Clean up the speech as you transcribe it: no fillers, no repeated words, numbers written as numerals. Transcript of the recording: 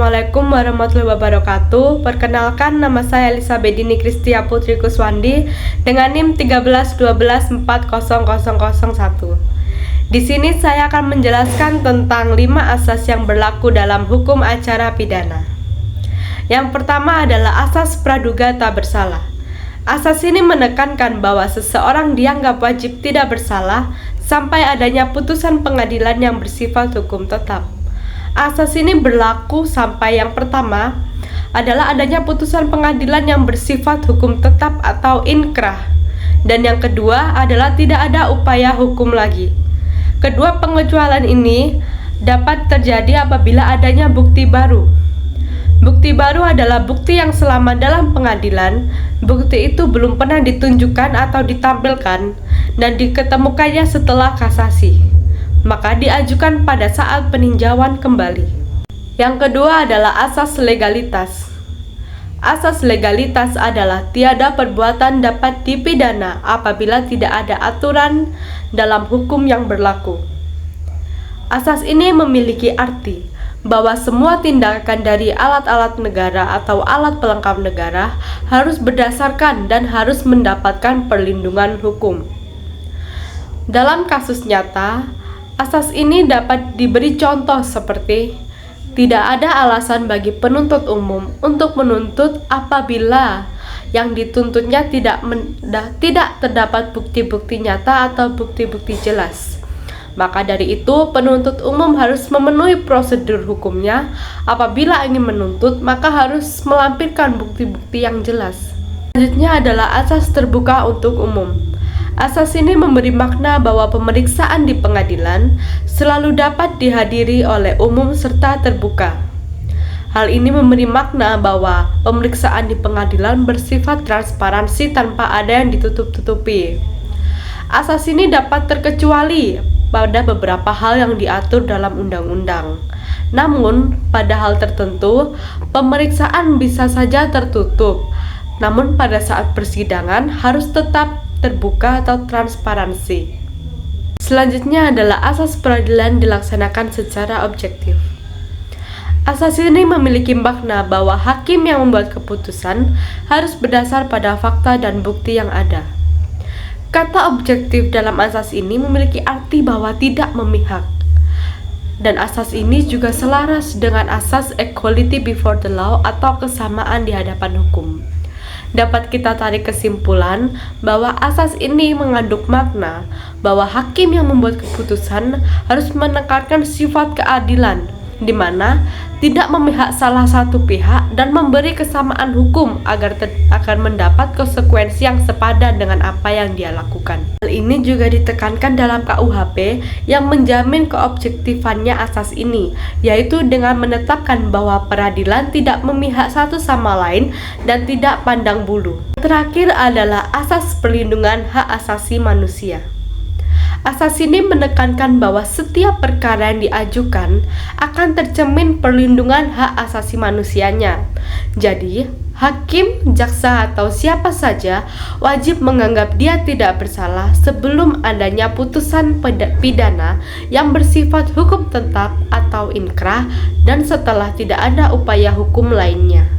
Assalamualaikum warahmatullahi wabarakatuh. Perkenalkan, nama saya Elizabeth Dini Kristia Putri Kuswandi dengan NIM 131240001. Di sini saya akan menjelaskan tentang 5 asas yang berlaku dalam hukum acara pidana. Yang pertama adalah asas praduga tak bersalah. Asas ini menekankan bahwa seseorang dianggap wajib tidak bersalah sampai adanya putusan pengadilan yang bersifat hukum tetap. Asas ini berlaku sampai yang pertama adalah adanya putusan pengadilan yang bersifat hukum tetap atau inkrah, dan yang kedua adalah tidak ada upaya hukum lagi. Kedua pengecualian ini dapat terjadi apabila adanya bukti baru. Bukti baru adalah bukti yang selama dalam pengadilan, bukti itu belum pernah ditunjukkan atau ditampilkan dan diketemukannya setelah kasasi, maka diajukan pada saat peninjauan kembali. Yang kedua adalah asas legalitas. Asas legalitas adalah tiada perbuatan dapat dipidana apabila tidak ada aturan dalam hukum yang berlaku. Asas ini memiliki arti bahwa semua tindakan dari alat-alat negara atau alat pelengkap negara harus berdasarkan dan harus mendapatkan perlindungan hukum. Dalam kasus nyata, asas ini dapat diberi contoh seperti tidak ada alasan bagi penuntut umum untuk menuntut apabila yang dituntutnya tidak terdapat bukti-bukti nyata atau bukti-bukti jelas. Maka dari itu, penuntut umum harus memenuhi prosedur hukumnya. Apabila ingin menuntut, maka harus melampirkan bukti-bukti yang jelas. Selanjutnya adalah asas terbuka untuk umum. Asas ini memberi makna bahwa pemeriksaan di pengadilan selalu dapat dihadiri oleh umum serta terbuka. Hal ini memberi makna bahwa pemeriksaan di pengadilan bersifat transparansi tanpa ada yang ditutup-tutupi. Asas ini dapat terkecuali pada beberapa hal yang diatur dalam undang-undang. Namun, pada hal tertentu, pemeriksaan bisa saja tertutup. Namun, pada saat persidangan harus tetap terbuka atau transparansi. Selanjutnya adalah asas peradilan dilaksanakan secara objektif. Asas ini memiliki makna bahwa hakim yang membuat keputusan harus berdasar pada fakta dan bukti yang ada. Kata objektif dalam asas ini memiliki arti bahwa tidak memihak. Dan asas ini juga selaras dengan asas equality before the law atau kesamaan di hadapan hukum. Dapat kita tarik kesimpulan bahwa asas ini mengandung makna bahwa hakim yang membuat keputusan harus menekankan sifat keadilan, di mana tidak memihak salah satu pihak dan memberi kesamaan hukum agar mendapat konsekuensi yang sepadan dengan apa yang dia lakukan. Hal ini juga ditekankan dalam KUHP yang menjamin keobjektifannya asas ini, yaitu dengan menetapkan bahwa peradilan tidak memihak satu sama lain dan tidak pandang bulu. Terakhir adalah asas perlindungan hak asasi manusia. Asas ini menekankan bahwa setiap perkara yang diajukan akan tercermin perlindungan hak asasi manusianya. Jadi, hakim, jaksa, atau siapa saja wajib menganggap dia tidak bersalah sebelum adanya putusan pidana yang bersifat hukum tetap atau inkrah dan setelah tidak ada upaya hukum lainnya.